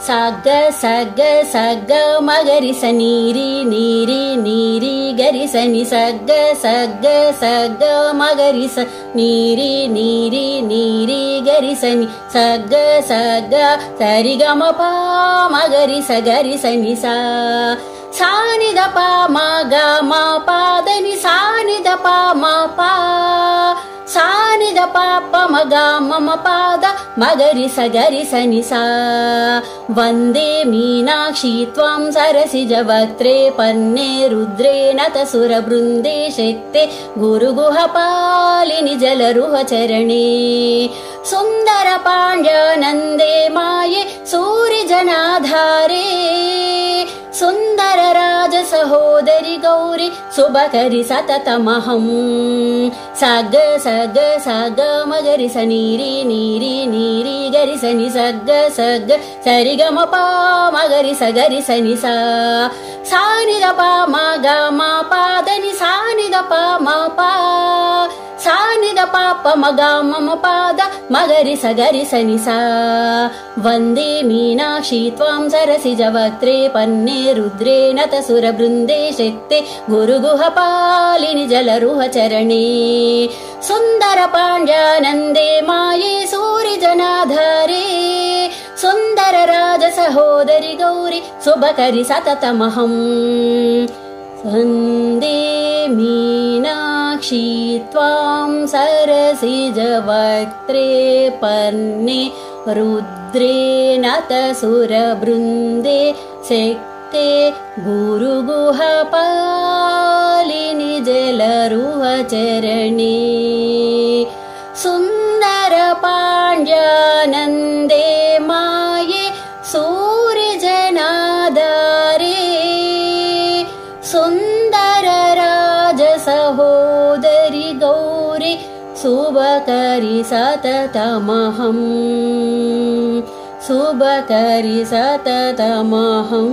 ಸಗ್ಗ ಸಗ್ಗ ಸಗ್ಗ ಮಗರಿ ಸ ನೀರಿ ನೀರಿ ನೀರಿ ಗರಿ ಸ ನಿ ಸಗ್ಗ ಸಗ್ಗ ಸಗ್ಗ ಮಗರಿ ಸ ನೀರಿ ನೀರಿ ನೀರಿ ಗರಿ ಸ ನಿ ಸಗ್ಗ ಸಗ್ಗ ಸರಿ ಗ ಮ ಪ ಮಗರಿ ಸ ಗರಿ ಸ ನಿ ಸ ಸಾನಿ ದ ಪ ಮ ಗ ಮ ಪ ದ ನಿ ಸಾನಿ ದ ಪ ಮ ಪ ಸಾನಿ ದ ಪ ಪ ಮ ಗ ಮ ಮ ಪ ದ ಮಗರಿ ಸ ಗರಿ ಸ ನಿ ಸ ವಂದೇ ಮೀನಾಕ್ಷಿ ತ್ವಾಂ ಸರಸಿಜ ವಕ್ತ್ರೇ ಪನ್ನೇ ರುದ್ರೇ ನತ ಸುರ ಬೃಂದೇ ಶಕ್ತೆ ಗುರುಗುಹ ಪಾಲಿನಿ ಜಲರುಹ ಚರಣೇ ಸುಂದರ ಪಾಂಡ್ಯಾನಂದೇ ಮಾಯೆ ಸೂರಿ ಜನಾಧಾರೇ ಸುಂದರ ರಾಜ ಸಹೋದರಿ ಗೌರಿ ಶುಭಕರಿ ಸತತಮಹಂ ಸಗ್ಗ ಸಗ್ಗ ಸಗ್ಗ ಮಗರಿ ಸ ನೀರಿ ನೀರಿ ನೀರಿ ಗರಿ ಸ ನಿ ಸಗ್ಗ ಸಗ್ಗ ಸರಿ ಗ ಮ ಪ ಮಗರಿ ಸ ಗರಿ ಸ ನಿ ಸ ಸಾನಿ ದ ಪ ಮ ಗ ಮ ಪ ದ ನಿ ಸಾನಿ ದ ಪ ಮ ಪ ಸಾನಿ ದ ಪ ಪ ಮ ಗ ಮ ಮ ಪ ದ ಮಗರಿ ಸ ಗರಿ ಸ ನಿ ಸ ವಂದೇ ಮೀನಾಕ್ಷಿ ತ್ವಾಂ ಸರಸಿಜ ವಕ್ತ್ರೇ ಪನ್ನೇ ರುದ್ರೇ ನತ ಸುರ ಬೃಂದೇ ಶಕ್ತೆ ಗುರುಗುಹ ಪಾಲಿನಿ ಜಲರುಹ ಚರಣೇ ಸುಂದರ ಪಾಂಡ್ಯಾನಂದೇ ಮಾಯೆ ಸೂರಿ ಜನಾಧಾರೇ ಸುಂದರ ರಾಜ ಸಹೋದರಿ ಗೌರಿ ಶುಭಕರಿ ಸತತಮಹಂ ವಂದೇ ಮೀನಾಕ್ಷಿ ತ್ವಾಂ ಸರಸಿಜ ವಕ್ತ್ರೇ ಪನ್ನೇ ರುದ್ರೇ ನತ ಸುರ ಬೃಂದೇ ಶಕ್ತೆ ಗುರುಗುಹ ಪಾಲಿನಿ ಜಲರುಹ ಚರಣೇ ಸುಂದರ ಪಾಂಡ್ಯಾನಂದೇ ಮಾಯೆ ಸೂರಿ ಜನಾಧಾರೇ ಸುಂದರ ರಾಜ ಸಹೋದರಿ ಗೌರಿ ಶುಭಕರಿ ಸತತಮಹಂ ಶುಭಕರಿ ಸತತಮಹಂ